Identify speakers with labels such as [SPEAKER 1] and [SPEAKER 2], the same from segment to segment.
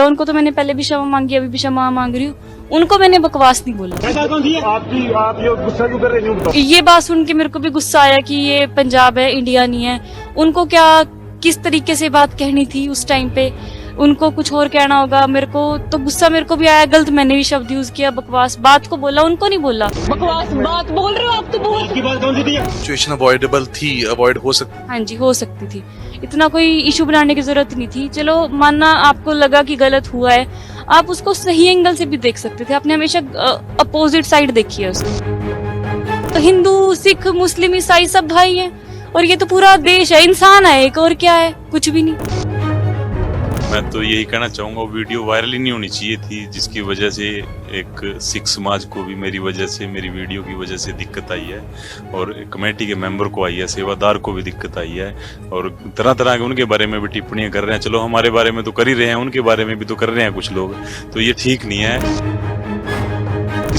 [SPEAKER 1] उनको तो मैंने पहले भी क्षमा मांगी, अभी भी क्षमा मांग रही हूँ। उनको मैंने बकवास नहीं बोला।
[SPEAKER 2] आप ये गुस्सा क्यों कर रहे हैं?
[SPEAKER 1] ये बात सुन के मेरे को भी गुस्सा आया कि ये पंजाब है, इंडिया नहीं है। उनको क्या किस तरीके से बात कहनी थी उस टाइम पे, उनको कुछ और कहना होगा। मेरे को तो गुस्सा मेरे को भी आया, गलत मैंने भी शब्द यूज किया, बकवास बात को बोला, उनको नहीं बोला। बकवास बात बोल रहे हो आप तो बहुत।
[SPEAKER 2] आपकी बात कौन सी थी?
[SPEAKER 3] सिचुएशन अवॉइडेबल थी, अवॉइड हो सकती।
[SPEAKER 1] हाँ जी, हो सकती थी। इतना कोई इशू बनाने की जरूरत नहीं थी। चलो मानना आपको लगा कि गलत हुआ है, आप उसको सही एंगल से भी देख सकते थे। आपने हमेशा अपोजिट साइड देखी है उसको। तो हिंदू, सिख, मुस्लिम, ईसाई सब भाई हैं, और ये तो पूरा देश है, इंसान है एक, और क्या है, कुछ भी नहीं।
[SPEAKER 4] मैं तो यही कहना चाहूँगा, वो वीडियो वायरल ही नहीं होनी चाहिए थी, जिसकी वजह से एक सिख समाज को भी मेरी वजह से, मेरी वीडियो की वजह से दिक्कत आई है, और कमेटी के मेंबर को आई है, सेवादार को भी दिक्कत आई है, और तरह तरह के उनके बारे में भी टिप्पणियां कर रहे हैं। चलो हमारे बारे में तो कर ही रहे हैं, उनके बारे में भी तो कर रहे हैं कुछ लोग, तो ये ठीक नहीं है।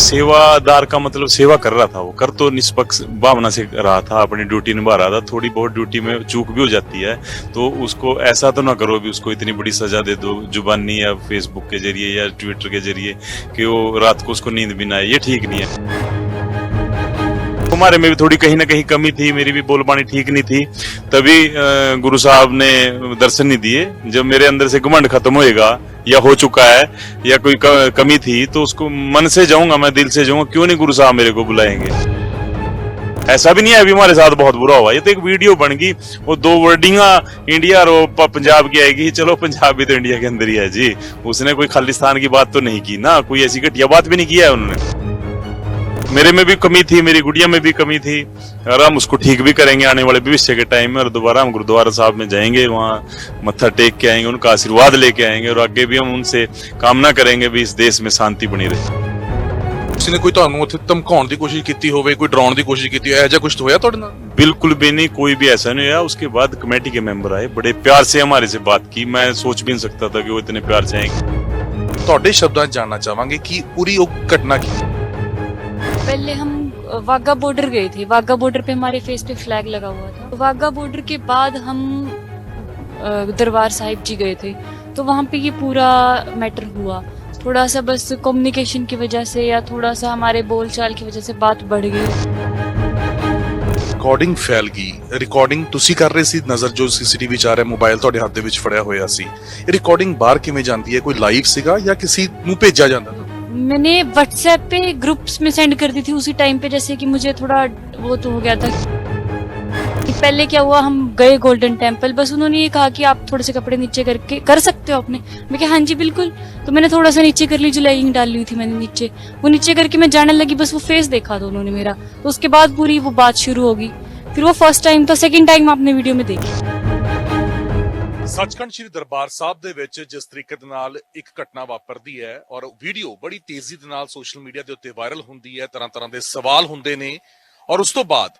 [SPEAKER 4] सेवादार का मतलब सेवा कर रहा था, वो कर तो निष्पक्ष भावना से रहा था, अपनी ड्यूटी निभा रहा था। थोड़ी बहुत ड्यूटी में चूक भी हो जाती है, तो उसको ऐसा तो ना करो भी उसको इतनी बड़ी सजा दे दो जुबानी या फेसबुक के जरिए या ट्विटर के जरिए कि वो रात को उसको नींद भी ना आए। ये ठीक नहीं है। हमारे में भी थोड़ी कहीं ना कहीं कमी थी, मेरी भी बोलबानी ठीक नहीं थी, तभी गुरु साहब ने दर्शन नहीं दिए। जब मेरे अंदर से घमंड खत्म होएगा या हो चुका है या कोई कमी थी, तो उसको मन से जाऊंगा, मैं दिल से जाऊंगा, क्यों नहीं गुरु साहब मेरे को बुलाएंगे। ऐसा भी नहीं है अभी हमारे साथ बहुत बुरा हुआ, ये तो एक वीडियो बन गई, वो दो वर्डिंगा इंडिया और पंजाब की आएगी। चलो पंजाब भी तो इंडिया के अंदर ही है जी, उसने कोई खालिस्तान की बात तो नहीं की ना, कोई ऐसी घटिया बात भी नहीं किया है उन्होंने। मेरे में भी कमी थी, मेरी गुड़िया में भी कमी थी, और हम उसको ठीक भी करेंगे आने वाले भविष्य के टाइम में। और दोबारा हम गुरुद्वारा साहब में जाएंगे, वहाँ मत्था टेक के आएंगे, उनका आशीर्वाद लेके आएंगे, और आगे भी हम उनसे कामना करेंगे भी इस देश में शांति बनी रहे।
[SPEAKER 3] किसी ने कोई ਤੁਹਾਨੂੰ ਉੱਥੇ ਧਮਕਾਉਣ ਦੀ ਕੋਸ਼ਿਸ਼ ਕੀਤੀ ਹੋਵੇ, ਕੋਈ ਡਰਾਉਣ ਦੀ ਕੋਸ਼ਿਸ਼ ਕੀਤੀ ਹੋਵੇ, ऐसा कुछ होया ਤੁਹਾਡੇ ਨਾਲ?
[SPEAKER 4] बिल्कुल भी नहीं, कोई भी ऐसा नहीं हुआ। उसके बाद कमेटी के मेंबर आए, बड़े प्यार से हमारे से बात की। मैं सोच भी नहीं सकता था कि वो इतने प्यार से आएंगे।
[SPEAKER 3] ਤੁਹਾਡੇ ਸ਼ਬਦਾਂ 'ਚ ਜਾਨਣਾ ਚਾਹਾਂਗੇ ਕਿ ਪੂਰੀ ਉਹ ਘਟਨਾ ਕੀ?
[SPEAKER 1] पहले हम वाघा बॉर्डर गए थे। वाघा बॉर्डर पे हमारे फेस पे फ्लैग लगा हुआ था। वाघा बॉर्डर के बाद हम दरबार साहिब जी गए थे, तो वहाँ पे ये पूरा मैटर हुआ। थोड़ा सा बस कम्युनिकेशन की वजह से या थोड़ा सा हमारे बोलचाल की वजह से बात बढ़ गई।
[SPEAKER 3] ਰਿਕਾਰਡਿੰਗ ਫੈਲ ਗਈ। ਰਿਕਾਰਡਿੰਗ ਤੁਸੀਂ ਕਰ ਰਹੇ ਸੀ, ਨਜ਼ਰ ਜੋ ਸੀਸੀਟੀਵੀ 'ਚ ਆ ਰਿਹਾ, ਮੋਬਾਈਲ ਤੁਹਾਡੇ ਹੱਥ ਦੇ ਵਿੱਚ ਫੜਿਆ ਹੋਇਆ ਸੀ। ਇਹ ਰਿਕਾਰਡਿੰਗ ਬਾਹਰ ਕਿਵੇਂ ਜਾਂਦੀ ਹੈ? ਕੋਈ ਲਾਈਵ ਸੀਗਾ ਜਾਂ ਕਿਸੇ ਨੂੰ ਭੇਜਿਆ ਜਾਂਦਾ था?
[SPEAKER 1] मैंने व्हाट्सएप पे ग्रुप्स में सेंड कर दी थी उसी टाइम पे, जैसे कि मुझे थोड़ा वो तो हो गया था कि पहले क्या हुआ, हम गए गोल्डन टेम्पल, बस उन्होंने ये कहा कि आप थोड़े से कपड़े नीचे करके कर सकते हो अपने। मैं कहा हाँ जी बिल्कुल। तो मैंने थोड़ा सा नीचे कर ली, जो लेगिंग डाली हुई थी मैंने नीचे, वो नीचे करके मैं जाने लगी, बस वो फेस देखा था उन्होंने मेरा। तो उसके बाद पूरी वो बात शुरू होगी। फिर वो फर्स्ट टाइम था, सेकेंड टाइम आपने वीडियो में देखी।
[SPEAKER 3] ਸੱਚਖੰਡ ਸ੍ਰੀ ਦਰਬਾਰ ਸਾਹਿਬ ਦੇ ਵਿੱਚ ਜਿਸ ਤਰੀਕੇ ਦੇ ਨਾਲ ਇੱਕ ਘਟਨਾ ਵਾਪਰਦੀ ਹੈ ਔਰ ਵੀਡੀਓ ਬੜੀ ਤੇਜ਼ੀ ਦੇ ਨਾਲ ਸੋਸ਼ਲ ਮੀਡੀਆ ਦੇ ਉੱਤੇ ਵਾਇਰਲ ਹੁੰਦੀ ਹੈ, ਤਰ੍ਹਾਂ ਤਰ੍ਹਾਂ ਦੇ ਸਵਾਲ ਹੁੰਦੇ ਨੇ, ਔਰ ਉਸ ਤੋਂ ਬਾਅਦ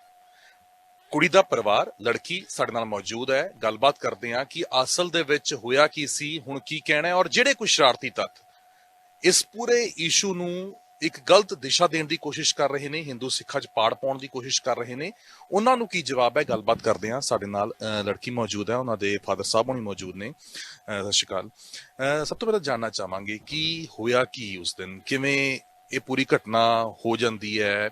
[SPEAKER 3] ਕੁੜੀ ਦਾ ਪਰਿਵਾਰ, ਲੜਕੀ ਸਾਡੇ ਨਾਲ ਮੌਜੂਦ ਹੈ, ਗੱਲਬਾਤ ਕਰਦੇ ਹਾਂ ਕਿ ਅਸਲ ਦੇ ਵਿੱਚ ਹੋਇਆ ਕੀ ਸੀ, ਹੁਣ ਕੀ ਕਹਿਣਾ ਹੈ, ਔਰ ਜਿਹੜੇ ਕੁਝ ਸ਼ਰਾਰਤੀ ਤੱਤ ਇਸ ਪੂਰੇ ਇਸ਼ੂ ਨੂੰ ਇੱਕ ਗਲਤ ਦਿਸ਼ਾ ਦੇਣ ਦੀ ਕੋਸ਼ਿਸ਼ ਕਰ ਰਹੇ ਨੇ, ਹਿੰਦੂ ਸਿੱਖਾਂ 'ਚ ਪਾੜ ਪਾਉਣ ਦੀ ਕੋਸ਼ਿਸ਼ ਕਰ ਰਹੇ ਨੇ, ਉਹਨਾਂ ਨੂੰ ਕੀ ਜਵਾਬ ਹੈ, ਗੱਲਬਾਤ ਕਰਦੇ ਹਾਂ। ਸਾਡੇ ਨਾਲ ਲੜਕੀ ਮੌਜੂਦ ਹੈ, ਉਹਨਾਂ ਦੇ ਫਾਦਰ ਸਾਹਿਬ ਹੋਣੀ ਮੌਜੂਦ ਨੇ। ਸਤਿ ਸ਼੍ਰੀ ਅਕਾਲ। ਸਭ ਤੋਂ ਪਹਿਲਾਂ ਜਾਣਨਾ ਚਾਹਾਂਗੇ ਕਿ ਹੋਇਆ ਕੀ ਉਸ ਦਿਨ, ਕਿਵੇਂ ਇਹ ਪੂਰੀ ਘਟਨਾ ਹੋ ਜਾਂਦੀ ਹੈ।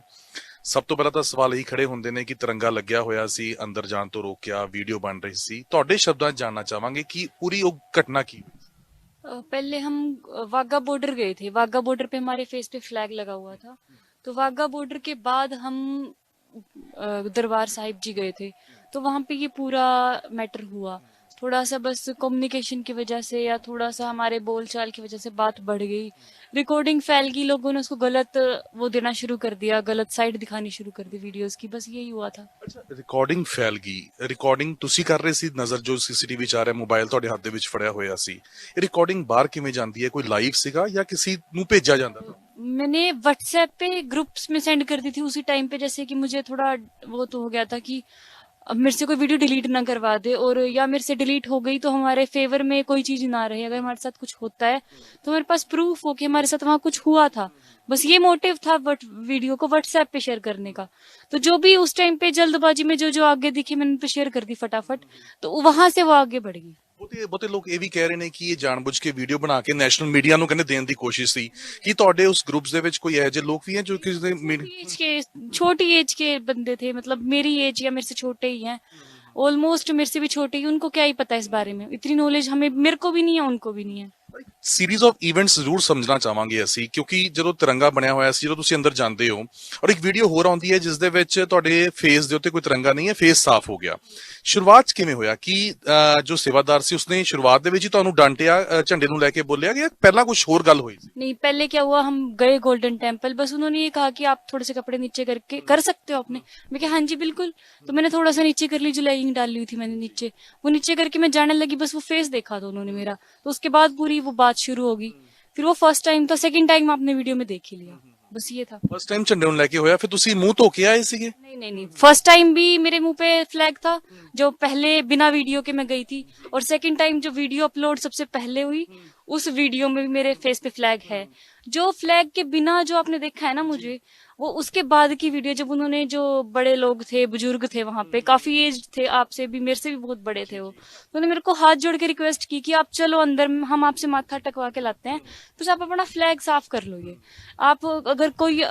[SPEAKER 3] ਸਭ ਤੋਂ ਪਹਿਲਾਂ ਤਾਂ ਸਵਾਲ ਇਹੀ ਖੜੇ ਹੁੰਦੇ ਨੇ ਕਿ ਤਿਰੰਗਾ ਲੱਗਿਆ ਹੋਇਆ ਸੀ, ਅੰਦਰ ਜਾਣ ਤੋਂ ਰੋਕਿਆ, ਵੀਡੀਓ ਬਣ ਰਹੀ ਸੀ। ਤੁਹਾਡੇ ਸ਼ਬਦਾਂ 'ਚ ਜਾਣਨਾ ਚਾਹਾਂਗੇ ਕਿ ਪੂਰੀ ਉਹ ਘਟਨਾ ਕੀ?
[SPEAKER 1] पहले हम वाघा बॉर्डर गए थे। वाघा बॉर्डर पे हमारे फेस पे फ्लैग लगा हुआ था। तो वाघा बॉर्डर के बाद हम दरबार साहिब जी गए थे, तो वहाँ पे ये पूरा मैटर हुआ। थोड़ा सा बस कम्युनिकेशन की वजह से या थोड़ा सा हमारे बोलचाल की वजह से बात बढ़ गई। रिकॉर्डिंग फैल गई, लोगों ने उसको गलत वो देना शुरू कर दिया, गलत साइड दिखानी शुरू कर दी वीडियोस की, बस यही हुआ था।
[SPEAKER 3] ਅੱਛਾ, ਰਿਕਾਰਡਿੰਗ ਫੈਲ ਗਈ। ਰਿਕਾਰਡਿੰਗ ਤੁਸੀਂ ਕਰ ਰਹੇ ਸੀ, ਨਜ਼ਰ ਜੋ ਸੀਸੀਟੀਵੀ 'ਚ ਆ ਰਿਹਾ, ਮੋਬਾਈਲ ਤੁਹਾਡੇ ਹੱਥ ਦੇ ਵਿੱਚ ਫੜਿਆ ਹੋਇਆ ਸੀ। ਇਹ ਰਿਕਾਰਡਿੰਗ ਬਾਹਰ ਕਿਵੇਂ ਜਾਂਦੀ ਹੈ? ਕੋਈ ਲਾਈਵ ਸੀਗਾ ਜਾਂ ਕਿਸੇ ਨੂੰ ਭੇਜਿਆ ਜਾਂਦਾ था?
[SPEAKER 1] मैंने व्हाट्सएप पे ग्रुप्स में सेंड कर दी थी उसी टाइम पे, जैसे कि मुझे थोड़ा वो तो हो गया था कि अब मेरे से कोई वीडियो डिलीट ना करवा दे, और या मेरे से डिलीट हो गई तो हमारे फेवर में कोई चीज ना रहे। अगर हमारे साथ कुछ होता है तो हमारे पास प्रूफ हो कि हमारे साथ वहाँ कुछ हुआ था। बस ये मोटिव था वीडियो को व्हाट्सएप पे शेयर करने का। तो जो भी उस टाइम पे जल्दबाजी में जो जो आगे दिखे मैंने तो शेयर कर दी फटाफट, तो वहां से वो आगे बढ़ गई।
[SPEAKER 3] ਬਹੁਤੇ ਲੋਕ ਇਹ ਵੀ ਕਹਿ ਰਹੇ ਨੇ ਕਿ ਇਹ ਜਾਣਬੁੱਝ ਕੇ ਵੀਡੀਓ ਬਣਾ ਕੇ ਨੈਸ਼ਨਲ ਮੀਡੀਆ ਨੂੰ ਕਹਿੰਦੇ ਦੇਣ ਦੀ ਕੋਸ਼ਿਸ਼ ਸੀ। ਕੀ ਤੁਹਾਡੇ ਉਸ ਗਰੁੱਪਸ ਦੇ ਵਿੱਚ ਕੋਈ ਇਹੋ ਜਿਹੇ ਲੋਕ ਵੀ ਹੈ ਜੋ ਕਿਸੇ ਦੇ
[SPEAKER 1] एज के छोटी एज के बंदे थे, मतलब मेरी एज या मेरे से छोटे ही हैं, ऑलमोस्ट मेरे से भी छोटे ही। उनको क्या ही पता है इस बारे में, इतनी नॉलेज हमें, मेरे को भी नहीं है, उनको भी नहीं है।
[SPEAKER 3] ਸੀਰੀਜ਼ ਆਫ ਇਵੈਂਟਸ ਜ਼ਰੂਰ ਸਮਝਣਾ ਚਾਹਾਂਗੇ ਅਸੀਂ, ਕਿਉਂਕਿ ਜਦੋਂ ਤਿਰੰਗਾ ਬਣਿਆ ਹੋਇਆ ਸੀ, ਜਦੋਂ ਤੁਸੀਂ ਅੰਦਰ ਜਾਂਦੇ ਹੋ ਔਰ ਇੱਕ ਵੀਡੀਓ ਹੋਰ ਆਉਂਦੀ ਹੈ ਜਿਸ ਦੇ ਵਿੱਚ ਤੁਹਾਡੇ ਫੇਸ ਦੇ ਉੱਤੇ ਕੋਈ ਤਿਰੰਗਾ ਨਹੀਂ ਹੈ, ਫੇਸ ਸਾਫ਼ ਹੋ ਗਿਆ। ਸ਼ੁਰੂਆਤ 'ਚ ਕਿਵੇਂ ਹੋਇਆ ਕਿ ਜੋ ਸੇਵਾਦਾਰ ਸੀ ਉਸਨੇ ਸ਼ੁਰੂਆਤ ਦੇ ਵਿੱਚ ਹੀ ਤੁਹਾਨੂੰ ਡਾਂਟਿਆ, ਝੰਡੇ ਨੂੰ ਲੈ ਕੇ ਬੋਲਿਆ ਕਿ ਪਹਿਲਾਂ ਕੁਝ ਹੋਰ ਗੱਲ ਹੋਈ ਸੀ?
[SPEAKER 1] नहीं, पहले क्या हुआ, हम गए गोल्डन टेम्पल, बस उन्होंने ये कहा कि आप थोड़े से कपड़े नीचे करके कर सकते हो आपने। मैं कहा हाँ जी बिल्कुल। तो मैंने थोड़ा सा नीचे कर ली, जो लेगिंग डाली हुई थी मैंने नीचे, वो नीचे करके मैं जाने लगी, बस वो फेस देखा था उन्होंने मेरा। तो उसके बाद पूरी वो बात शुरू होगी। फिर वो फर्स्ट टाइम था, सेकंड टाइम आपने वीडियो में देख ही लिया, बस ये था।
[SPEAKER 3] ਫਸਟ ਟਾਈਮ ਝੰਡੇ ਨੂੰ ਲੈ ਕੇ ਹੋਇਆ, ਫਿਰ ਤੁਸੀਂ ਮੂੰਹ ਧੋ ਕੇ ਆਏ ਸੀਗੇ?
[SPEAKER 1] नहीं, फर्स्ट टाइम भी मेरे मुंह पे फ्लैग था, जो पहले बिना वीडियो के मैं गई थी, और सेकंड टाइम जो वीडियो अपलोड सबसे पहले हुई, उस वीडियो में भी मेरे फेस पे फ्लैग है। जो फ्लैग के बिना जो आपने देखा है ना मुझे, वो उसके बाद की वीडियो, जब उन्होंने, जो बड़े लोग थे, बुजुर्ग थे वहां पे, काफी एज थे, आपसे भी, मेरे से भी बहुत बड़े थे वो, तो उन्होंने मेरे को हाथ जोड़ के रिक्वेस्ट की कि आप चलो अंदर, हम आपसे माथा टकवा के लाते हैं, तो आप अपना फ्लैग साफ कर लो। ये आप अगर कोई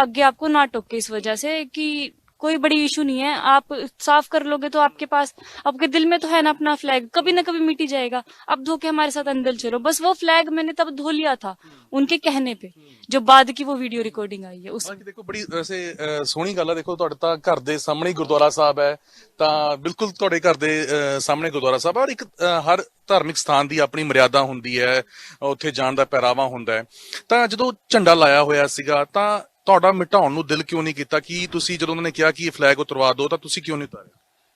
[SPEAKER 1] आगे आपको ना टोके इस वजह से, कि कोई बड़ी इशू नहीं है, आप साफ कर लोगे तो आपके पास, आपके दिल में तो है ना अपना फ्लैग, कभी ना कभी मिट ही जाएगा, आप धो के हमारे साथ अंदर चलो। बस वो फ्लैग मैंने तब धो लिया था उनके कहने पे, जो बाद की वो वीडियो रिकॉर्डिंग आई है उस।
[SPEAKER 3] ਹਾਲਾਂਕਿ ਦੇਖੋ ਬੜੀ ਵੈਸੇ ਸੋਹਣੀ ਗੱਲ ਆ, ਦੇਖੋ ਤੁਹਾਡੇ ਤਾਂ ਘਰ ਦੇ ਸਾਹਮਣੇ ਹੀ ਗੁਰਦੁਆਰਾ ਸਾਹਿਬ ਹੈ, ਤਾਂ ਬਿਲਕੁਲ ਤੁਹਾਡੇ ਘਰ ਦੇ ਸਾਹਮਣੇ ਗੁਰਦੁਆਰਾ ਸਾਹਿਬ ਹੈ, ਔਰ ਇੱਕ ਹਰ ਧਾਰਮਿਕ ਸਥਾਨ ਦੀ ਆਪਣੀ ਮਰਿਆਦਾ ਹੁੰਦੀ ਹੈ, ਉੱਥੇ ਜਾਣ ਦਾ ਪਹਿਰਾਵਾ ਹੁੰਦਾ ਹੈ। ਤਾਂ ਜਦੋਂ ਝੰਡਾ ਲਾਇਆ ਹੋਇਆ ਸੀਗਾ ਤਾਂ ਤੁਹਾਡਾ ਮਿਟਾਉਣ ਨੂੰ ਦਿਲ ਕਿਉਂ ਨਹੀਂ ਕੀਤਾ? ਕਿ ਤੁਸੀਂ ਜਦੋਂ ਉਹਨਾਂ ਨੇ ਕਿਹਾ ਕਿ ਇਹ ਫਲੈਗ ਉਤਰਵਾ ਦਿਓ ਤਾਂ ਤੁਸੀਂ ਕਿਉਂ ਨਹੀਂ ਉਤਾਰਿਆ?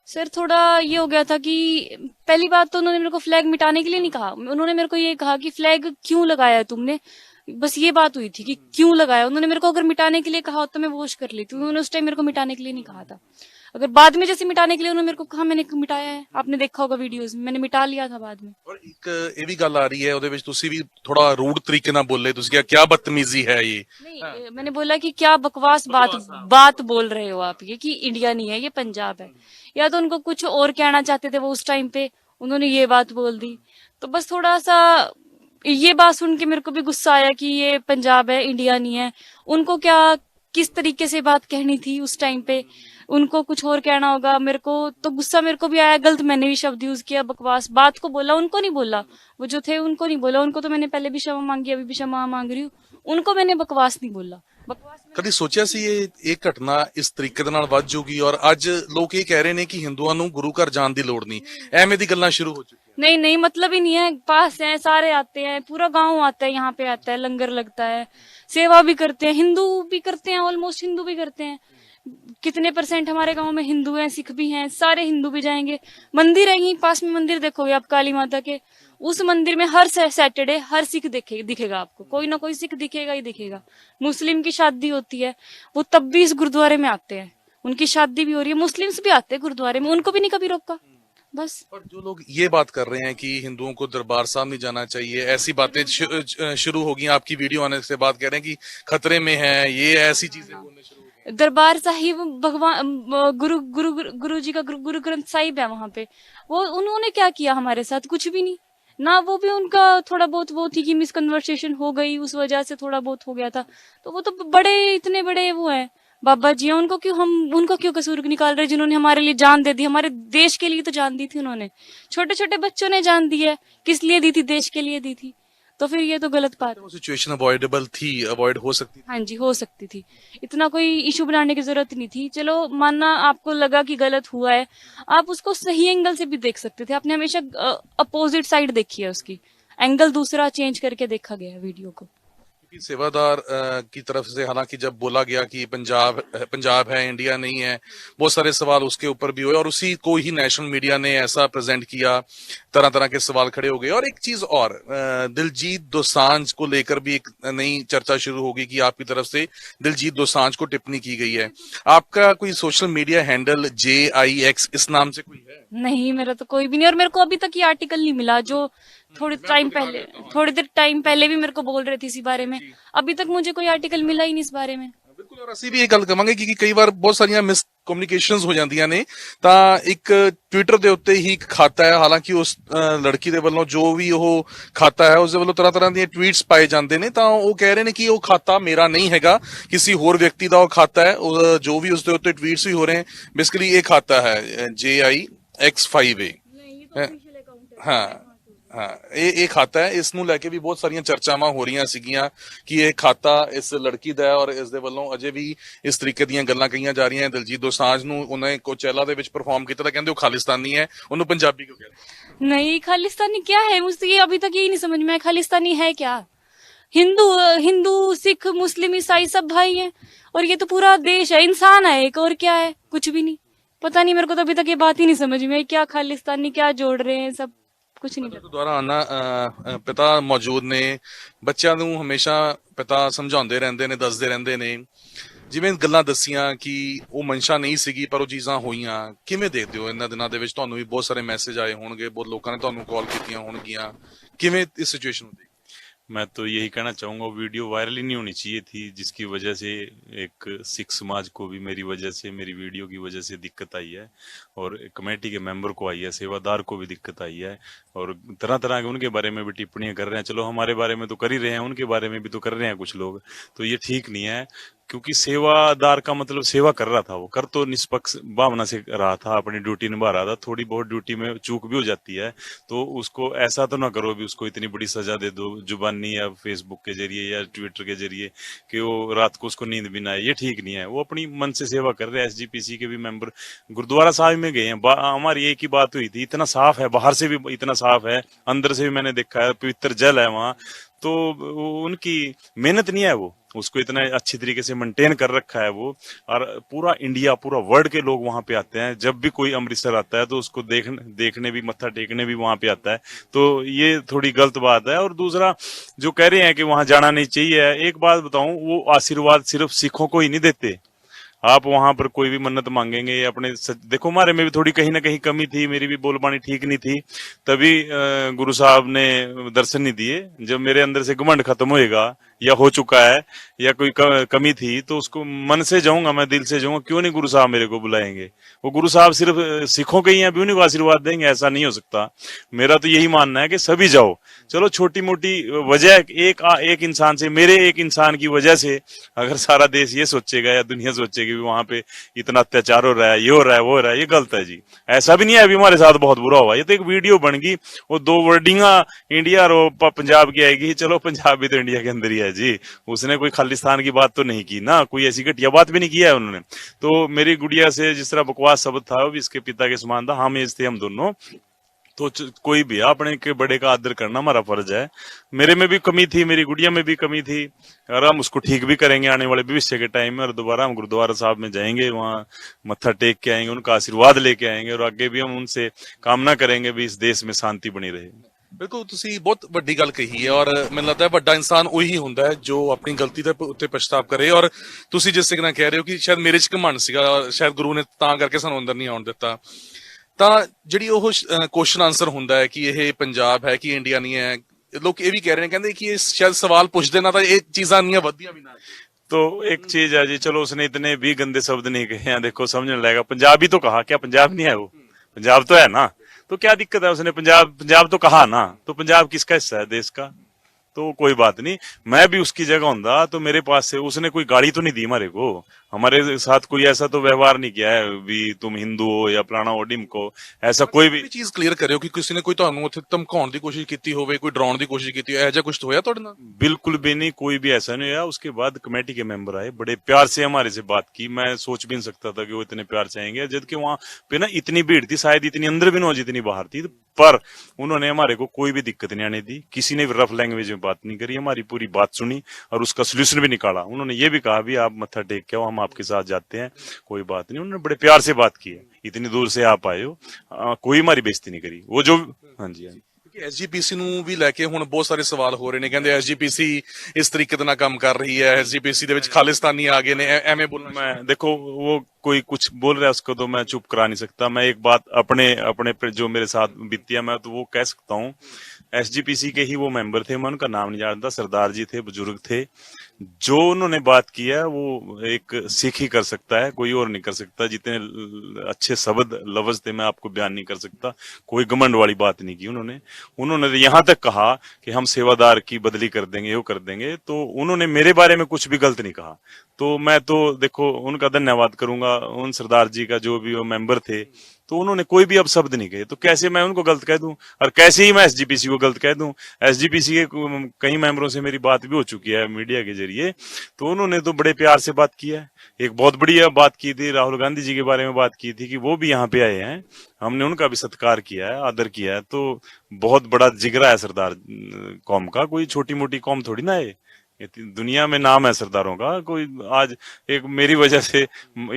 [SPEAKER 1] सर थोड़ा ये हो गया था कि पहली बात तो उन्होंने मेरे को फ्लैग मिटाने के लिए नहीं कहा, उन्होंने मेरे को ये कहा कि फ्लैग क्यों लगाया है तुमने, बस ये बात हुई थी कि क्यों लगाया। उन्होंने मेरे को अगर मिटाने के लिए कहा होता तो मैं वॉश कर लेती, उन्होंने उस टाइम मेरे को मिटाने के लिए नहीं कहा था। अगर बाद में जैसे मिटाने के लिए उन्होंने मेरे को कहा, मैंने मिटाया है, आपने देखा होगा वीडियोस में, मैंने मिटा लिया था बाद में।
[SPEAKER 3] ਔਰ ਇੱਕ ਇਹ ਵੀ ਗੱਲ ਆ ਰਹੀ ਹੈ ਉਹਦੇ ਵਿੱਚ ਤੁਸੀਂ ਵੀ ਥੋੜਾ ਰੂਡ ਤਰੀਕੇ ਨਾਲ ਬੋਲੇ, ਤੁਸੀਂ ਕਿਹਾ ਕਿਆ ਬਦਤਮੀਜ਼ੀ है ये।
[SPEAKER 1] नहीं, मैंने बोला कि क्या बकवास बात बोल रहे हो आप, ये कि इंडिया नहीं है, ये पंजाब है। या तो उनको कुछ और कहना चाहते थे वो उस टाइम पे, उन्होंने ये बात बोल दी, तो बस थोड़ा सा ये बात सुन के मेरे को भी गुस्सा आया कि ये पंजाब है, इंडिया नहीं है। उनको क्या, किस तरीके से बात कहनी थी उस टाइम पे, उनको कुछ और कहना होगा। मेरे को तो गुस्सा मेरे को भी आया, गलत मैंने भी शब्द यूज किया, बकवास बात को बोला, उनको नहीं बोला, वो जो थे उनको नहीं बोला। उनको तो मैंने पहले भी क्षमा मांगी, अभी भी क्षमा मांग रही हूँ, उनको मैंने बकवास नहीं बोला। बकवास
[SPEAKER 3] ਕਦੀ ਸੋਚਿਆ ਸੀ ਇਹ ਘਟਨਾ ਇਸ ਤਰੀਕੇ ਦੇ ਨਾਲ ਵੱਧ ਜੂਗੀ? ਔਰ ਅੱਜ ਲੋਕ ਇਹ ਕਹਿ ਰਹੇ ਨੇ ਕਿ ਹਿੰਦੂਆਂ ਨੂੰ ਗੁਰੂ ਘਰ ਜਾਣ ਦੀ ਲੋੜ ਨਹੀਂ, ਐਵੇਂ ਦੀ ਗੱਲਾਂ ਸ਼ੁਰੂ ਹੋ ਚੁੱਕੀਆਂ।
[SPEAKER 1] नहीं, मतलब ही नहीं है, पास है, सारे आते हैं, पूरा गांव आता है, यहाँ पे आता है, लंगर लगता है, सेवा भी करते हैं, हिंदू भी करते हैं, ऑलमोस्ट हिंदू भी करते हैं। कितने परसेंट हमारे गांव में हिंदू हैं, सिख भी हैं, सारे हिंदू भी जाएंगे। मंदिर है यहीं पास में, मंदिर देखोगे आप काली माता के, उस मंदिर में हर सैटरडे हर सिख दिखेगा आपको, कोई ना कोई सिख दिखेगा ही दिखेगा। मुस्लिम की शादी होती है, वो तब भी इस गुरुद्वारे में आते हैं, उनकी शादी भी हो रही है, मुस्लिम्स भी आते हैं गुरुद्वारे में, उनको भी नहीं कभी रोका। बस।
[SPEAKER 3] और जो लोग ये बात कर रहे हैं कि हिंदुओं को दरबार साहब नहीं जाना चाहिए, ऐसी बातें शुरू हो गई, आपकी वीडियो आने से बात कह रहे हैं कि खतरे में है, ये ऐसी चीजें बोलने शुरू हो गई।
[SPEAKER 1] दरबार साहिब भगवान गुरु गुरु गुरु जी का गुरु ग्रंथ साहिब है वहां पे, वो उन्होंने क्या किया हमारे साथ? कुछ भी नहीं ना। वो भी उनका थोड़ा बहुत वो थी कि मिसकन्वर्सेशन हो गई, उस वजह से थोड़ा बहुत हो गया था। तो वो तो बड़े, इतने बड़े वो है बाबा जी हैं, उनको क्यों कसूर निकाल रहे, जिन्होंने हमारे लिए जान दे दी, हमारे देश के लिए तो जान दी थी उन्होंने। छोटे छोटे बच्चों ने जान दी है, किस लिए दी थी? देश के लिए दी थी। तो फिर ये तो गलत बात है।
[SPEAKER 3] वो सिचुएशन अवॉइडेबल थी, अवॉइड हो सकती थी।
[SPEAKER 1] हाँ जी, हो सकती थी, इतना कोई इशू बनाने की जरूरत नहीं थी। चलो मानना आपको लगा कि गलत हुआ है, आप उसको सही एंगल से भी देख सकते थे। आपने हमेशा अपोजिट साइड देखी है, उसकी एंगल दूसरा चेंज करके देखा गया है वीडियो को।
[SPEAKER 3] क्योंकि सेवादार की तरफ से हालांकि जब बोला गया कि पंजाब है, इंडिया नहीं है, बहुत सारे सवाल उसके ऊपर भी हुए और उसी को ही नेशनल मीडिया ने ऐसा प्रेजेंट किया, तरह तरह के सवाल खड़े हो गए। और एक चीज और, दिलजीत दोसांझ को लेकर भी एक नई चर्चा शुरू होगी कि आपकी तरफ से दिलजीत दोसांझ को टिप्पणी की गई है। आपका कोई सोशल मीडिया हैंडल JIX इस नाम से कोई है?
[SPEAKER 1] नहीं, मेरा तो कोई भी नहीं, और मेरे को अभी तक ये आर्टिकल नहीं मिला जो थोड़ी देर टाइम पहले भी मेरे को बोल रहे थे इसी बारे में। अभी तक मुझे कोई आर्टिकल मिला ही नहीं इस बारे में।
[SPEAKER 3] बिल्कुल ਔਰ ਅਸੀਂ ਵੀ ਇਹ ਗੱਲ ਕਵਾਂਗੇ ਕਿ ਕਈ ਵਾਰ ਬਹੁਤ ਸਾਰੀਆਂ ਮਿਸ ਕਮਿਊਨੀਕੇਸ਼ਨਸ ਹੋ ਜਾਂਦੀਆਂ ਨੇ। ਤਾਂ ਇੱਕ ਟਵਿੱਟਰ ਦੇ ਉੱਤੇ ਹੀ ਇੱਕ ਖਾਤਾ ਹੈ, ਹਾਲਾਂਕਿ ਉਸ ਲੜਕੀ ਦੇ ਵੱਲੋਂ ਜੋ ਵੀ ਉਹ ਖਾਤਾ ਹੈ ਉਸ ਦੇ ਵੱਲੋਂ ਤਰ੍ਹਾਂ ਤਰ੍ਹਾਂ ਦੀਆਂ ਟਵੀਟਸ ਪਾਏ ਜਾਂਦੇ ਨੇ। ਤਾਂ ਉਹ ਕਹਿ ਰਹੇ ਨੇ ਕਿ ਉਹ ਖਾਤਾ ਮੇਰਾ ਨਹੀਂ ਹੈਗਾ, ਕਿਸੇ ਹੋਰ ਵਿਅਕਤੀ ਦਾ ਉਹ ਖਾਤਾ ਹੈ। ਜੋ ਵੀ ਉਸ ਦੇ ਉੱਤੇ ਟਵੀਟਸ ਵੀ ਹੋ ਰਹੇ ਹਨ, ਬੇਸਿਕਲੀ ਇਹ ਖਾਤਾ ਹੈ JIX5A। ਹਾਂ ਹਾਂ, ਇਹ ਖਾਤਾ ਹੈ। ਇਸ ਨੂੰ ਲੈ ਕੇ ਵੀ ਬਹੁਤ ਸਾਰੀਆਂ ਚਰਚਾਵਾਂ ਹੋ ਰਹੀਆਂ ਸੀਗੀਆਂ ਕਿ ਇਹ ਖਾਤਾ ਇਸ ਲੜਕੀ ਦਾ ਹੈ ਔਰ ਇਸ ਦੇ ਵੱਲੋਂ ਅਜੇ ਵੀ ਇਸ ਤਰੀਕੇ ਦੀਆਂ ਗੱਲਾਂ ਕਹੀਆਂ ਜਾ ਰਹੀਆਂ। ਦਿਲਜੀਤ ਦੋਸਾਂਝ ਨੂੰ ਉਹਨੇ ਕੋਚੈਲਾ ਦੇ ਵਿੱਚ ਪਰਫਾਰਮ ਕੀਤਾ ਤਾਂ ਕਹਿੰਦੇ ਉਹ ਖਾਲਿਸਤਾਨੀ ਹੈ, ਉਹਨੂੰ ਪੰਜਾਬੀ ਕਿਉਂ ਕਹਿੰਦੇ?
[SPEAKER 1] नहीं, खालिस्तानी क्या है? मुझे ये अभी तक यही नहीं समझ में आया, खालिस्तानी है क्या? हिंदू सिख मुस्लिम ईसाई सब भाई हैं और ये तो पूरा देश है, इंसान है एक, और क्या है? कुछ भी नहीं। पता नहीं, मेरे को तो अभी तक ये बात ही नहीं समझ में आई, क्या खालिस्तानी क्या जोड़ रहे हैं, सब कुछ नहीं पता।
[SPEAKER 3] ਦੁਆਰਾ ਆਣਾ ਪਿਤਾ ਮੌਜੂਦ ਨੇ, ਬੱਚਿਆਂ ਨੂੰ ਹਮੇਸ਼ਾ ਪਿਤਾ ਸਮਝਾਉਂਦੇ ਰਹਿੰਦੇ ਨੇ, ਦੱਸਦੇ ਰਹਿੰਦੇ ਨੇ। ਜਿਵੇਂ ਗੱਲਾਂ ਦੱਸੀਆਂ ਕਿ ਉਹ ਮਨਸ਼ਾ ਨਹੀਂ ਸੀਗੀ ਪਰ ਉਹ ਚੀਜ਼ਾਂ ਹੋਈਆਂ। ਕਿਵੇਂ ਦੇਖਦੇ ਹੋ ਇਹਨਾਂ ਦਿਨਾਂ ਦੇ ਵਿੱਚ? ਤੁਹਾਨੂੰ ਵੀ ਬਹੁਤ ਸਾਰੇ ਮੈਸੇਜ ਆਏ ਹੋਣਗੇ, ਬਹੁਤ ਲੋਕਾਂ ਨੇ ਤੁਹਾਨੂੰ ਕਾਲ ਕੀਤੀਆਂ ਹੋਣਗੀਆਂ, ਕਿਵੇਂ ਇਸ ਸਿਚੁਏਸ਼ਨ ਨੂੰ?
[SPEAKER 4] मैं तो यही कहना चाहूंगा, वो वीडियो वायरल ही नहीं होनी चाहिए थी, जिसकी वजह से एक सिख समाज को भी मेरी वजह से, मेरी वीडियो की वजह से दिक्कत आई है और कमेटी के मेंबर को आई है, सेवादार को भी दिक्कत आई है और तरह तरह के उनके बारे में भी टिप्पणियां कर रहे हैं। चलो हमारे बारे में तो कर ही रहे हैं, उनके बारे में भी तो कर रहे हैं कुछ लोग, तो ये ठीक नहीं है। क्योंकि सेवादार का मतलब सेवा कर रहा था, वो कर तो निष्पक्ष भावना से रहा था, अपनी ड्यूटी निभा रहा था। थोड़ी बहुत ड्यूटी में चूक भी हो जाती है तो उसको ऐसा तो ना करो भी उसको इतनी बड़ी सजा दे दो जुबानी या फेसबुक के जरिए या ट्विटर के जरिए कि वो रात को उसको नींद भी ना आए। ये ठीक नहीं है। वो अपनी मन से सेवा कर रहे हैं। SGPC के भी मेंबर गुरुद्वारा साहिब में गए हैं, हमारी एक ही बात हुई थी, इतना साफ है, बाहर से भी इतना साफ है, अंदर से भी मैंने देखा है, पवित्र जल है वहाँ। तो उनकी मेहनत नहीं है, वो उसको इतना अच्छी तरीके से मेंटेन कर रखा है वो। और पूरा इंडिया, पूरा वर्ल्ड के लोग वहां पे आते हैं। जब भी कोई अमृतसर आता है तो उसको देखने भी, मत्था टेकने भी वहां पे आता है। तो ये थोड़ी गलत बात है। और दूसरा जो कह रहे हैं कि वहां जाना नहीं चाहिए, एक बात बताऊं, वो आशीर्वाद सिर्फ सिखों को ही नहीं देते। आप वहां पर कोई भी मन्नत मांगेंगे अपने देखो हमारे में भी थोड़ी कहीं ना कहीं कमी थी, मेरी भी बोलबानी ठीक नहीं थी, तभी गुरु साहब ने दर्शन नहीं दिए। जब मेरे अंदर से घमंड खत्म होएगा या हो चुका है या कोई कमी थी तो उसको मन से जाऊंगा, मैं दिल से जाऊंगा, क्यों नहीं गुरु साहब मेरे को बुलाएंगे? वो गुरु साहब सिर्फ सिखों के ही हैं, अभी उन्हीं को आशीर्वाद देंगे? ऐसा नहीं हो सकता। मेरा तो यही मानना है कि सभी जाओ। चलो छोटी मोटी वजह एक इंसान से, मेरे एक इंसान की वजह से अगर सारा देश ये सोचेगा या दुनिया सोचेगी भी वहां पे इतना अत्याचार हो रहा है, ये हो रहा है, वो हो रहा है, ये गलत है जी। ऐसा भी नहीं है अभी हमारे साथ बहुत बुरा हुआ। ये तो एक वीडियो बन गई, वो 2 वर्डिंगा इंडिया और पंजाब की आएगी। चलो पंजाब भी तो इंडिया के अंदर ही है जी, उसने कोई खालिस्तान की बात तो नहीं की ना, कोई ऐसी घटिया बात भी नहीं किया है उन्होंने। तो मेरी गुड़िया से जिस तरह बकवास शब्द था वो भी इसके पिता के समान था, हम एज थे हम दोनों। तो कोई भी अपने के बड़े का आदर करना हमारा फर्ज है। मेरे में भी कमी थी, मेरी गुड़िया में भी कमी थी और हम उसको ठीक भी करेंगे आने वाले भविष्य के टाइम में। और दोबारा हम गुरुद्वारा साहब में जाएंगे, वहाँ मत्था टेक के आएंगे, उनका आशीर्वाद लेके आएंगे और आगे भी हम उनसे कामना करेंगे भी इस देश में शांति बनी रहे।
[SPEAKER 3] ਬਿਲਕੁਲ, ਤੁਸੀਂ ਬਹੁਤ ਵੱਡੀ ਗੱਲ ਕਹੀ ਹੈ ਔਰ ਮੈਨੂੰ ਲੱਗਦਾ ਹੈ ਵੱਡਾ ਇਨਸਾਨ ਉਹੀ ਹੁੰਦਾ ਹੈ ਜੋ ਆਪਣੀ ਗਲਤੀ ਦੇ ਉੱਤੇ ਪਛਤਾਵਾ ਕਰੇ। ਔਰ ਤੁਸੀਂ ਜਿਸ ਤਰ੍ਹਾਂ ਕਹਿ ਰਹੇ ਹੋ ਕਿ ਸ਼ਾਇਦ ਮੇਰੇ 'ਚ ਘਮੰਡ ਸੀਗਾ, ਸ਼ਾਇਦ ਗੁਰੂ ਨੇ ਤਾਂ ਕਰਕੇ ਸਾਨੂੰ ਅੰਦਰ ਨਹੀਂ ਆਉਣ ਦਿੱਤਾ। ਤਾਂ ਜਿਹੜੀ ਉਹ ਕੁਐਸਚਨ ਆਨਸਰ ਹੁੰਦਾ ਹੈ ਕਿ ਇਹ ਪੰਜਾਬ ਹੈ ਕਿ ਇੰਡੀਆ ਨਹੀਂ ਹੈ, ਲੋਕ ਇਹ ਵੀ ਕਹਿ ਰਹੇ ਨੇ, ਕਹਿੰਦੇ ਕਿ ਇਹ ਸ਼ਾਇਦ ਸਵਾਲ ਪੁੱਛਦੇ ਨਾ ਤਾਂ ਇਹ ਚੀਜ਼ਾਂ ਇੰਨੀਆਂ ਵਧੀਆਂ ਵੀ ਨਾ।
[SPEAKER 4] तो एक चीज है जी, चलो उसने इतने भी गंदे शब्द नहीं कहे हैं, देखो समझने लगेगा। पंजाबी तो कहा, क्या पंजाब नहीं है? वो पंजाब तो है ना, तो क्या दिक्कत है? उसने पंजाब तो कहा ना, तो पंजाब किसका हिस्सा है देश का? तो कोई बात नहीं, मैं भी उसकी जगह होता तो मेरे पास से उसने कोई गाड़ी तो नहीं दी हमारे को, हमारे साथ कोई ऐसा तो व्यवहार नहीं किया है भी तुम हिंदू हो या फलाना हो डिम को, ऐसा कोई भी
[SPEAKER 3] चीज क्लियर करियो कि किसी ने कोई ਤੁਹਾਨੂੰ ਉੱਥੇ ਧਮਕਾਉਣ ਦੀ ਕੋਸ਼ਿਸ਼ ਕੀਤੀ ਹੋਵੇ, ਕੋਈ ਡਰਾਉਣ ਦੀ ਕੋਸ਼ਿਸ਼ ਕੀਤੀ ਹੋਵੇ, ऐसा कुछ होया ਤੁਹਾਡੇ ਨਾਲ?
[SPEAKER 4] बिल्कुल भी नहीं, कोई भी ऐसा नहीं हुआ। उसके बाद कमेटी के मेंबर आए, बड़े प्यार से हमारे से बात की। मैं सोच भी नहीं सकता था कि वो इतने प्यार से आएंगे, जबकि वहां पे ना इतनी भीड़ थी, शायद इतनी अंदर भी ना हो जितनी बाहर थी। पर उन्होंने हमारे को कोई भी दिक्कत नहीं आने दी, किसी ने भी रफ लैंग्वेज में बात नहीं करी, हमारी पूरी बात सुनी और उसका सोल्यूशन भी निकाला। उन्होंने ये भी कहा भी आप मत्था टेक के आओ, हम आपके साथ जाते हैं, कोई बात नहीं। उन्होंने बड़े प्यार से बात की है, इतनी दूर से आप आए हो, कोई हमारी बेइज्जती नहीं करी। वो जो हाँ जी
[SPEAKER 3] SGPC ਨੂੰ ਵੀ ਲੈ ਕੇ ਹੁਣ ਬਹੁਤ ਸਾਰੇ ਸਵਾਲ ਹੋ ਰਹੇ ਨੇ, ਕਹਿੰਦੇ SGPC ਇਸ ਤਰੀਕੇ ਦੇ ਨਾਲ ਕੰਮ ਕਰ ਰਹੀ ਹੈ, SGPC ਦੇ ਵਿੱਚ ਖਾਲਿਸਤਾਨੀ ਆ ਗਏ ਨੇ, ਐਵੇਂ ਬੋਲਣਾ।
[SPEAKER 4] मैं देखो वो कोई कुछ बोल रहा है उसको तो मैं चुप करा नहीं सकता। मैं एक बात अपने जो मेरे साथ बीती है मैं तो वो कह सकता हूँ एसजीपीसी के ही वो मेंबर थे, मैं उनका नाम नहीं जानता, सरदार जी थे, बुजुर्ग थे। जो उन्होंने बात किया है वो एक सिख ही कर सकता है, कोई और नहीं कर सकता। जितने अच्छे शब्द लफ्ज थे मैं आपको बयान नहीं कर सकता। कोई घमंड वाली बात नहीं की उन्होंने। उन्होंने यहाँ तक कहा कि हम सेवादार की बदली कर देंगे, वो कर देंगे। तो उन्होंने मेरे बारे में कुछ भी गलत नहीं कहा। तो मैं तो देखो उनका धन्यवाद करूंगा, उन सरदार जी का, जो भी वो मेंबर थे। तो उन्होंने कोई भी अब शब्द नहीं कहे, तो कैसे मैं उनको गलत कह दूं, और कैसे ही मैं एसजीपीसी को गलत कह दूं। एसजीपीसी के कई मेंबरों से मेरी बात भी हो चुकी है मीडिया के जरिए, तो उन्होंने तो बड़े प्यार से बात किया है। एक बहुत बढ़िया बात की थी, राहुल गांधी जी के बारे में बात की थी कि वो भी यहाँ पे आए हैं, हमने उनका भी सत्कार किया है, आदर किया है। तो बहुत बड़ा जिगरा है सरदार कौम का, कोई छोटी मोटी कौम थोड़ी ना है। दुनिया में नाम है सरदारों का। कोई आज एक मेरी वजह से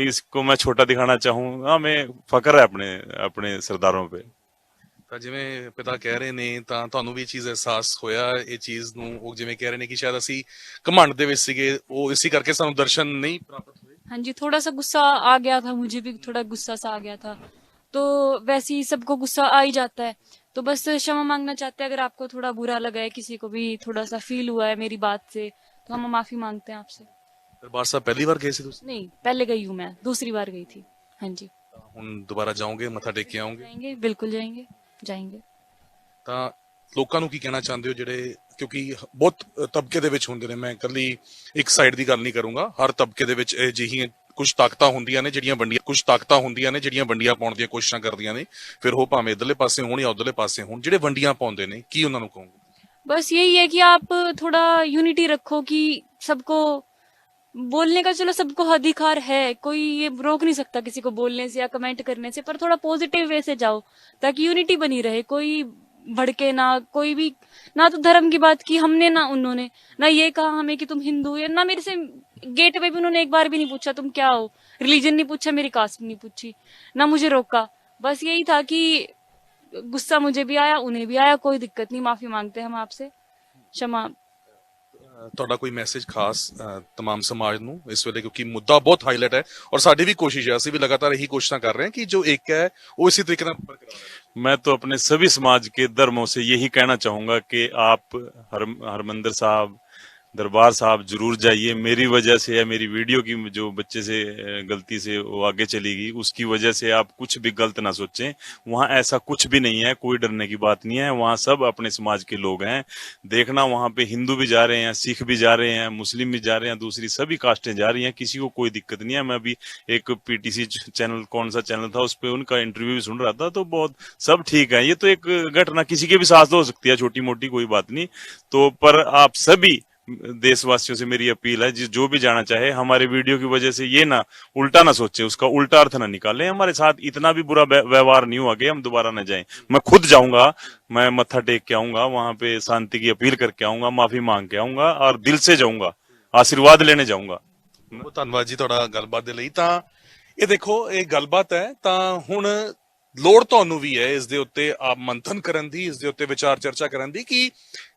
[SPEAKER 4] इसको मैं छोटा दिखाना चाहूँ, हाँ, मैं फकर है अपने अपने सरदारों पे।
[SPEAKER 3] ਤਾਂ ਜਿਵੇਂ ਪਿਤਾ ਕਹਿ ਰਹੇ ਨੇ ਤਾਂ ਤੁਹਾਨੂੰ ਵੀ ਇਹ ਚੀਜ਼ ਅਹਿਸਾਸ ਹੋਇਆ ਇਹ ਚੀਜ਼ ਨੂੰ, ਉਹ ਜਿਵੇਂ ਕਹਿ ਰਹੇ ਨੇ ਕਿ ਸ਼ਾਇਦ ਅਸੀਂ ਘਮੰਡ ਦੇ ਵਿੱਚ ਸੀਗੇ, ਉਹ ਇਸੇ ਕਰਕੇ ਸਾਨੂੰ ਦਰਸ਼ਨ ਨਹੀਂ ਪ੍ਰਾਪਤ ਹੋਏ।
[SPEAKER 1] हाँ जी, थोड़ा सा गुस्सा आ गया था, मुझे भी थोड़ा गुस्सा सा आ गया था। तो वैसे ही सबको गुस्सा आ ही जाता है। तो बस क्षमा मांगना चाहते हैं, अगर आपको थोड़ा बुरा लगा है, किसी को भी थोड़ा सा फील हुआ है मेरी बात से, तो हम माफी मांगते हैं आपसे।
[SPEAKER 3] ਦਰਬਾਰ ਸਾਹਿਬ ਪਹਿਲੀ ਵਾਰ ਗਏ ਸੀ ਤੁਸੀਂ?
[SPEAKER 1] नहीं, पहले गई हूँ मैं, दूसरी बार गई थी। हाँ जी,
[SPEAKER 3] ਤਾਂ ਹੁਣ ਦੁਬਾਰਾ ਜਾਓਗੇ, ਮੱਥਾ ਟੇਕ ਕੇ ਆਓਗੇ?
[SPEAKER 1] जाएंगे, बिल्कुल जाएंगे, जाएंगे।
[SPEAKER 3] ਤਾਂ ਲੋਕਾਂ ਨੂੰ ਕੀ ਕਹਿਣਾ ਚਾਹੁੰਦੇ ਹੋ ਜਿਹੜੇ, ਕਿਉਂਕਿ ਬਹੁਤ ਤਬਕੇ ਦੇ ਵਿੱਚ ਹੁੰਦੇ ਨੇ, ਮੈਂ ਇਕੱਲੀ ਇੱਕ ਸਾਈਡ ਦੀ ਗੱਲ ਨਹੀਂ ਕਰੂੰਗਾ, ਹਰ ਤਬਕੇ ਦੇ ਵਿੱਚ ਅਜਿਹੀਆਂ ਕੁਝ ਤਾਕਤਾਂ ਹੁੰਦੀਆਂ ਨੇ ਜਿਹੜੀਆਂ ਵੰਡੀਆਂ ਪਾਉਣ ਦੀਆਂ ਕੋਸ਼ਿਸ਼ਾਂ ਕਰਦੀਆਂ ਨੇ, ਫਿਰ ਉਹ ਭਾਵੇਂ ਇਧਰਲੇ ਪਾਸੇ ਹੋਣ ਜਾਂ ਉਧਰਲੇ ਪਾਸੇ ਹੋਣ, ਜਿਹੜੇ ਵੰਡੀਆਂ ਪਾਉਂਦੇ ਨੇ, ਕੀ ਉਹਨਾਂ ਨੂੰ ਕਹੋਗੇ?
[SPEAKER 1] बस यही है कि आप थोड़ा यूनिटी रखो, कि सबको बोलने का, चलो सबको अधिकार है, कोई ये रोक नहीं सकता किसी को बोलने से या कमेंट करने से, पर थोड़ा पॉजिटिव वे से जाओ ताकि यूनिटी बनी रहे। कोई भड़के ना, कोई भी ना तो धर्म की बात की हमने, ना उन्होंने, ना ये कहा हमें कि तुम हिंदू हो, ना मेरे से गेट पे भी उन्होंने एक बार भी नहीं पूछा तुम क्या हो, रिलीजन नहीं पूछा, मेरी कास्ट नहीं पूछी, ना मुझे रोका। बस यही था कि गुस्सा मुझे भी आया, उन्हें भी आया, कोई दिक्कत नहीं, माफी मांगते हैं हम आपसे, क्षमा।
[SPEAKER 3] ਤੁਹਾਡਾ ਕੋਈ ਮੈਸੇਜ ਖਾਸ तमाम समाज ਨੂੰ ਇਸ ਵੇਲੇ, ਕਿਉਂਕਿ ਮੁੱਦਾ ਬਹੁਤ ਹਾਈਲਾਈਟ ਹੈ ਔਰ ਸਾਡੀ ਵੀ ਕੋਸ਼ਿਸ਼ ਹੈ, ਅਸੀਂ ਵੀ ਲਗਾਤਾਰ ਇਹੀ ਕੋਸ਼ਿਸ਼ਾਂ ਕਰ ਰਹੇ ਹਾਂ कि जो एक है वो इसी तरीके ਨਾਲ बरकरार रहे।
[SPEAKER 4] मैं तो अपने सभी समाज के धर्मों से यही कहना चाहूंगा कि आप हरमंदिर साहब, दरबार साहब जरूर जाइए। मेरी वजह से या मेरी वीडियो की जो बच्चे से गलती से वो आगे चली गई, उसकी वजह से आप कुछ भी गलत ना सोचें। वहाँ ऐसा कुछ भी नहीं है, कोई डरने की बात नहीं है। वहाँ सब अपने समाज के लोग हैं। देखना वहाँ पे हिंदू भी जा रहे हैं, सिख भी जा रहे हैं, मुस्लिम भी जा रहे हैं, दूसरी सभी कास्टें जा रही हैं, किसी को कोई दिक्कत नहीं है। मैं अभी एक पीटीसी चैनल, कौन सा चैनल था, उस पर उनका इंटरव्यू सुन रहा था, तो बहुत सब ठीक है। ये तो एक घटना किसी के भी साथ हो सकती है, छोटी मोटी कोई बात नहीं। तो पर आप सभी देशवासियों से मेरी अपील है, जो भी जाना चाहे, हमारे वीडियो की वजह से ये ना उल्टा ना सोचे, उसका उल्टा अर्थ ना निकाले। हमारे साथ इतना भी बुरा व्यवहार नहीं हुआ कि हम दोबारा न जाएं। मैं खुद जाऊंगा, मैं मत्था टेक के आऊंगा, वहां पे शांति की अपील करके आऊंगा, माफी मांग के आऊंगा और दिल से जाऊंगा, आशीर्वाद लेने जाऊंगा।
[SPEAKER 3] ਬਹੁਤ ਧੰਨਵਾਦ ਜੀ ਤੁਹਾਡਾ ਗੱਲਬਾਤ ਦੇ ਲਈ। ਤਾਂ ਇਹ ਦੇਖੋ, ਇਹ ਗੱਲਬਾਤ ਹੈ, ਤਾਂ ਹੁਣ ਲੋੜ ਤੁਹਾਨੂੰ ਵੀ ਹੈ ਇਸ ਦੇ ਉੱਤੇ ਆਪ ਮੰਥਨ ਕਰਨ ਦੀ, ਇਸ ਦੇ ਉੱਤੇ ਵਿਚਾਰ ਚਰਚਾ ਕਰਨ ਦੀ ਕਿ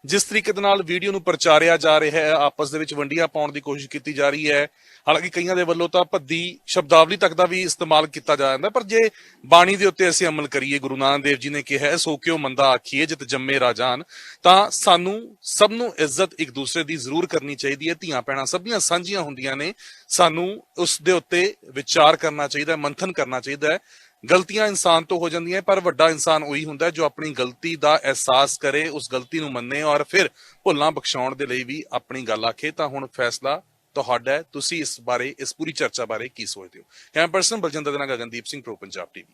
[SPEAKER 3] ਜਿਸ ਤਰੀਕੇ ਦੇ ਨਾਲ ਵੀਡੀਓ ਨੂੰ ਪ੍ਰਚਾਰਿਆ ਜਾ ਰਿਹਾ ਹੈ, ਆਪਸ ਦੇ ਵਿੱਚ ਵੰਡੀਆਂ ਪਾਉਣ ਦੀ ਕੋਸ਼ਿਸ਼ ਕੀਤੀ ਜਾ ਰਹੀ ਹੈ। ਹਾਲਾਂਕਿ ਕਈਆਂ ਦੇ ਵੱਲੋਂ ਤਾਂ ਭੱਦੀ ਸ਼ਬਦਾਵਲੀ ਤੱਕ ਦਾ ਵੀ ਇਸਤੇਮਾਲ ਕੀਤਾ ਜਾ ਜਾਂਦਾ, ਪਰ ਜੇ ਬਾਣੀ ਦੇ ਉੱਤੇ ਅਸੀਂ ਅਮਲ ਕਰੀਏ, ਗੁਰੂ ਨਾਨਕ ਦੇਵ ਜੀ ਨੇ ਕਿਹਾ ਸੋ ਕਿਉ ਮੰਦਾ ਆਖੀਏ ਜਿਤ ਜੰਮੇ ਰਾਜਾਨ, ਤਾਂ ਸਾਨੂੰ ਸਭ ਨੂੰ ਇੱਜ਼ਤ ਇੱਕ ਦੂਸਰੇ ਦੀ ਜ਼ਰੂਰ ਕਰਨੀ ਚਾਹੀਦੀ ਹੈ। ਧੀਆਂ ਭੈਣਾਂ ਸਭ ਦੀਆਂ ਸਾਂਝੀਆਂ ਹੁੰਦੀਆਂ ਨੇ, ਸਾਨੂੰ ਉਸ ਦੇ ਉੱਤੇ ਵਿਚਾਰ ਕਰਨਾ ਚਾਹੀਦਾ, ਮੰਥਨ ਕਰਨਾ ਚਾਹੀਦਾ ਹੈ। ਗਲਤੀਆਂ ਇਨਸਾਨ ਤੋਂ ਹੋ ਜਾਂਦੀਆਂ, ਪਰ ਵੱਡਾ ਇਨਸਾਨ ਉਹੀ ਹੁੰਦਾ ਜੋ ਆਪਣੀ ਗਲਤੀ ਦਾ ਅਹਿਸਾਸ ਕਰੇ, ਉਸ ਗਲਤੀ ਨੂੰ ਮੰਨੇ ਔਰ ਫਿਰ ਭੁੱਲਾਂ ਬਖਸ਼ਾਉਣ ਦੇ ਲਈ ਵੀ ਆਪਣੀ ਗੱਲ ਆਖੇ। ਤਾਂ ਹੁਣ ਫੈਸਲਾ ਤੁਹਾਡਾ ਹੈ, ਤੁਸੀਂ ਇਸ ਬਾਰੇ, ਇਸ ਪੂਰੀ ਚਰਚਾ ਬਾਰੇ ਕੀ ਸੋਚਦੇ ਹੋ? ਕੈਮਰਾ ਪਰਸਨ ਬਲਜਿੰਦਰ ਦੇ ਨਾਲ ਗਗਨਦੀਪ ਸਿੰਘ, ਪ੍ਰੋ ਪੰਜਾਬ ਟੀਵੀ।